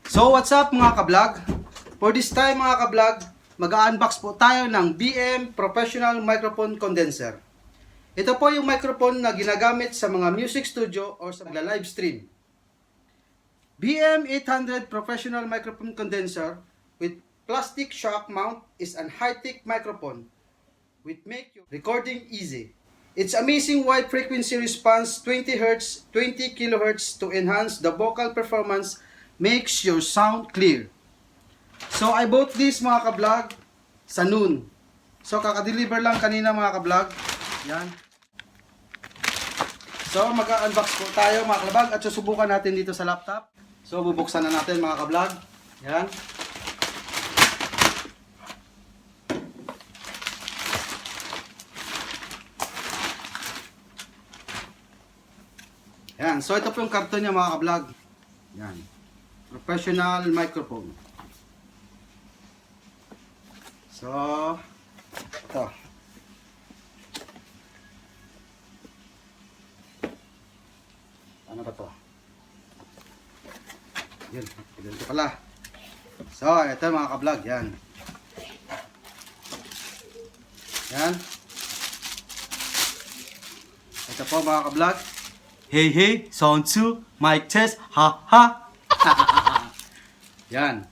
So what's up mga ka-vlog? For this time mga ka-vlog, mag-unbox po tayo ng BM Professional Microphone Condenser. Ito po yung microphone na ginagamit sa mga music studio or sa live stream. BM-800 Professional Microphone Condenser with plastic shock mount is an high-tech microphone which make your recording easy. Its amazing wide frequency response 20 Hz, 20 kHz to enhance the vocal performance makes your sound clear. So I bought this mga ka-vlog sa noon. So kaka-deliver lang kanina mga ka-vlog. Yan. So mag-unbox po tayo mga ka-vlog at susubukan natin dito sa laptop. So bubuksan na natin mga ka-vlog. Yan. Yan. So ito po yung karton niya mga ka-vlog. Yan. Professional microphone. So, ito. Ano ba to? Yun, ganito pala. So, ito mga ka-vlog, yan. Yan. Ito po mga ka-vlog. Hey, hey, sound 2, mic test, ha, ha. Yan.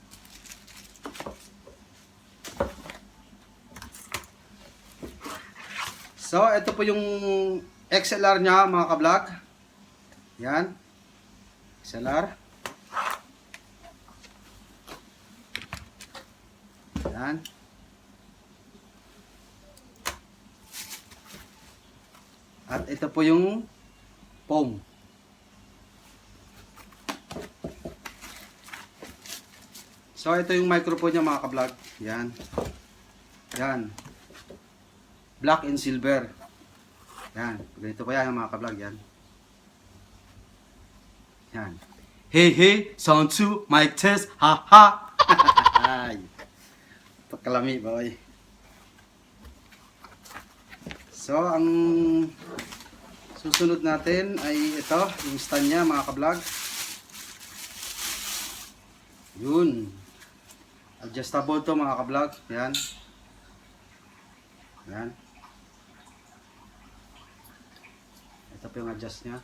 So, ito po yung XLR niya mga ka-vlog. Yan. XLR. Yan. At ito po yung foam. So, ito yung microphone niya mga ka-vlog. Yan. Yan. Black and silver. Yan. Ganito pa yan mga ka-vlog. Yan. Yan. Hey, hey. Sound 2. Mic test. Ha, ha. Ay. Pagkalami, boy. So, ang susunod natin ay ito. Yung stand niya mga ka-vlog. Yun. Adjustable to mga ka-vlog. Yan. Yan. Ito po yung adjust niya.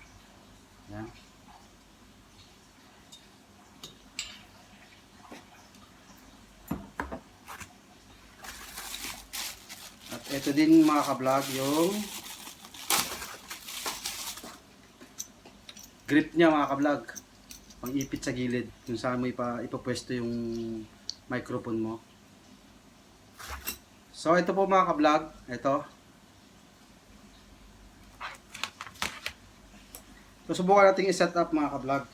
Yan. At ito din mga ka-vlog yung grip niya mga ka-vlog. Pang-ipit sa gilid. Kung saan mo ipapwesto yung microphone mo. So ito po mga ka-vlog. Ito. So, subukan natin i-set up mga ka-vlog.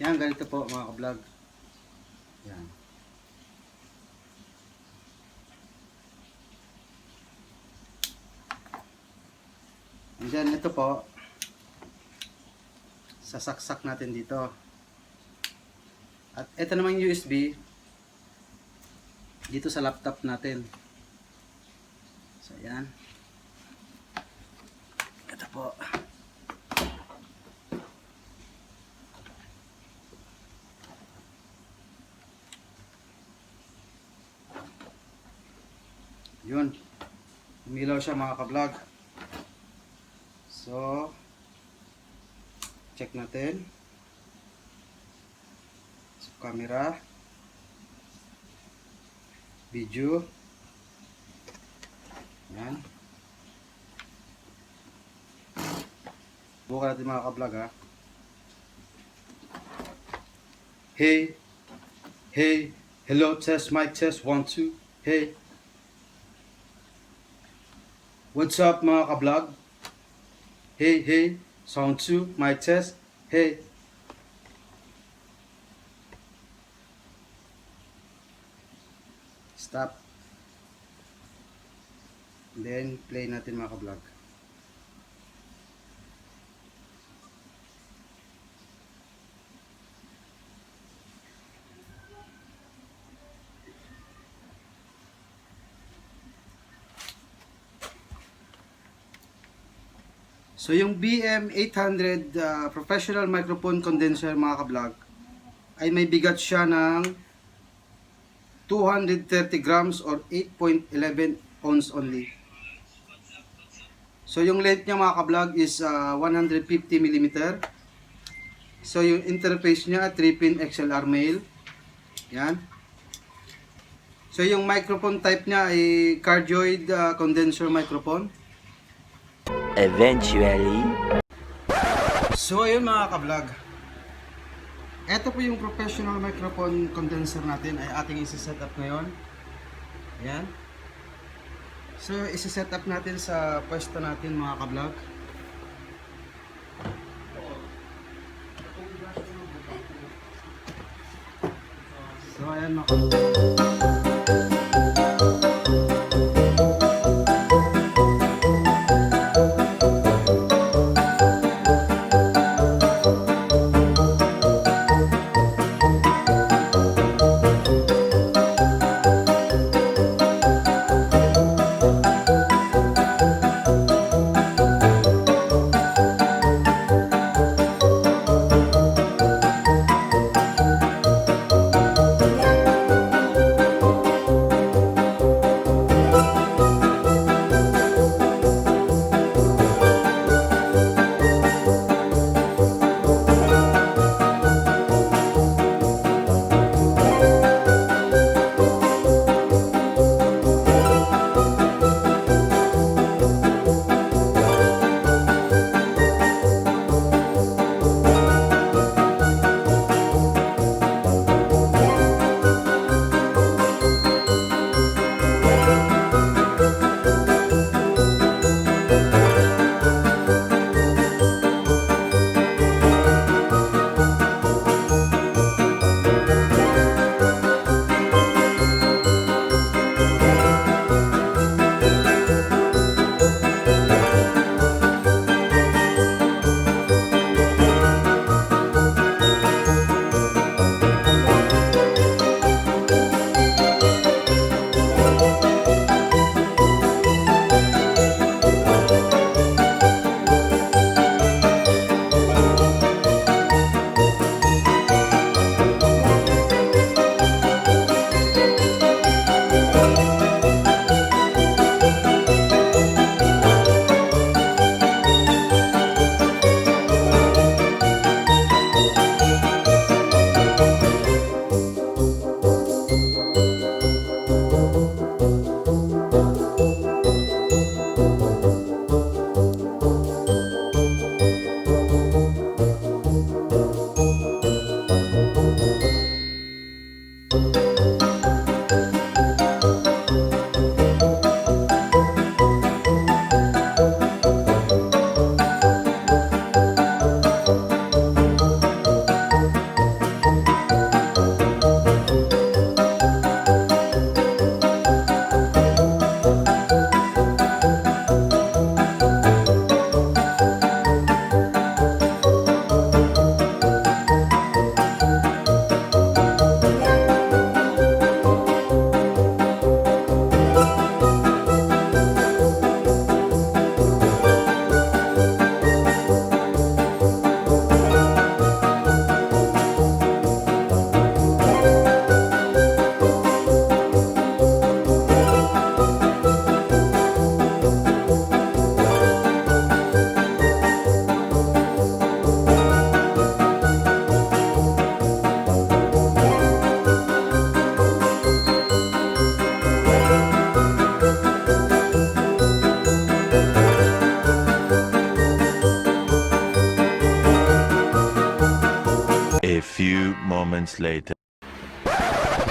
Yan, ganito po mga ka-vlog. Yan. And then ito po, sasaksak natin dito. At ito namang USB dito sa laptop natin. So yan. Ito po. Yun. Umilaw siya mga ka-vlog. So check natin. Camera, video, yan. Buka natin mga ka-vlog ha. Hey, hey, hello test, mic test, 1, 2, hey. What's up mga ka-vlog? Hey, hey, sound 2, mic test, hey. Stop. Then play natin mga ka-vlog. So yung BM-800 professional microphone condenser mga ka-vlog ay may bigat siya ng 230 grams or 8.11 ounce only. So yung length niya mga ka-vlog is 150 mm. So yung interface niya 3-pin XLR male. Yan. So yung microphone type niya ay cardioid condenser microphone. Eventually. So ayun mga ka-vlog. Ito po yung professional microphone condenser natin ay ating isi-set up ngayon. Ayan. So isi-set up natin sa pwesto natin mga ka-vlog. So ayan mga ka-vlog. A few moments later.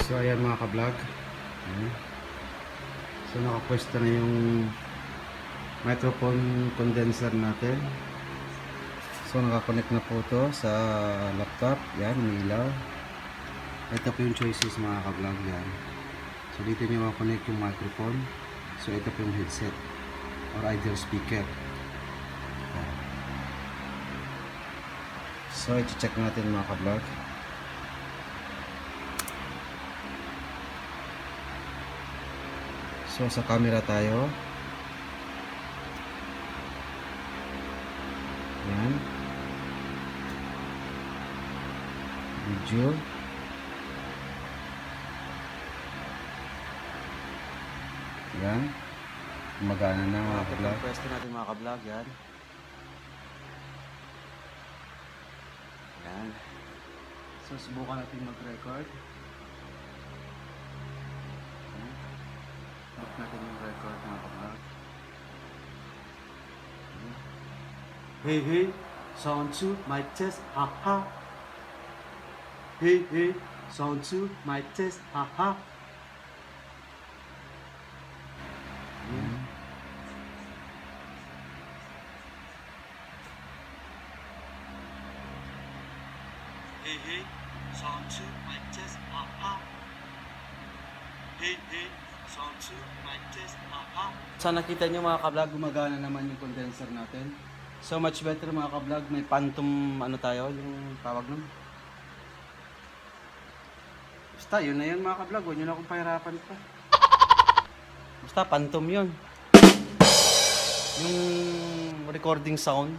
So ayan mga ka-vlog. Ayan. So nakapwesto na yung microphone condenser natin. So nakakonect na po ito sa laptop. Yan, umilaw. Ito po yung choices mga ka-vlog. Yan. So dito nyo makakonect yung microphone. So ito po yung headset or either speaker. Yan. So i-check natin mga ka-vlog. So sa camera tayo. video. Yan. Gumagana na mga ka-vlog. Pwesto natin mga ka-vlog, yan. Yan. So, subukan natin mag-record. Stop natin yung record mga ka-vlog. Hey, hey, sound 2, mic test, haha. Hey, hey, sound 2, mic test, haha. Hey, hey, sound 2, mic test, haha. Hey, hey, sound 2, mic test, haha. Sa nakita nyo mga ka-vlog, gumagana naman yung condenser natin. So much better mga ka-vlog, may phantom ano tayo, yung tawag nun. Basta yun na yun mga ka-vlog, huwag nyo na akong pahirapan pa. Basta phantom yun. Yung recording sound,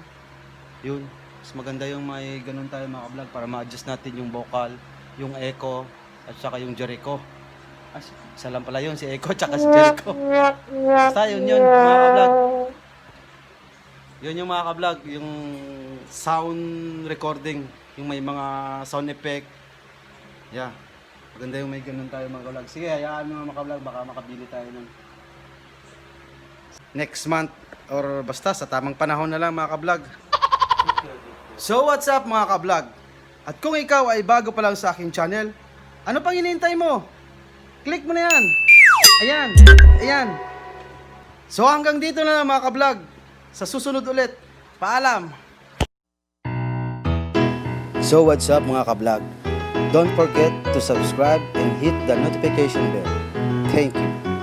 yun. Mas maganda yung may ganun tayo mga ka-vlog para ma-adjust natin yung vocal, yung echo, at saka yung Jericho. Isa lang pala yun, si echo at saka si Jericho. Basta yun yun mga ka-vlog. Yun yung mga ka-vlog, yung sound recording, yung may mga sound effect. Yeah. Maganda yung may ganun tayo mga ka-vlog. Sige, hayaan mo mga ka-vlog, baka makabili tayo nun next month or basta sa tamang panahon na lang mga ka-vlog. So what's up mga ka-vlog? At kung ikaw ay bago pa lang sa aking channel, ano pang hinihintay mo? Click mo na yan. Ayan, ayan. So hanggang dito na lang mga ka-vlog. Sa susunod ulit, paalam! So what's up mga ka-vlog? Don't forget to subscribe and hit the notification bell. Thank you.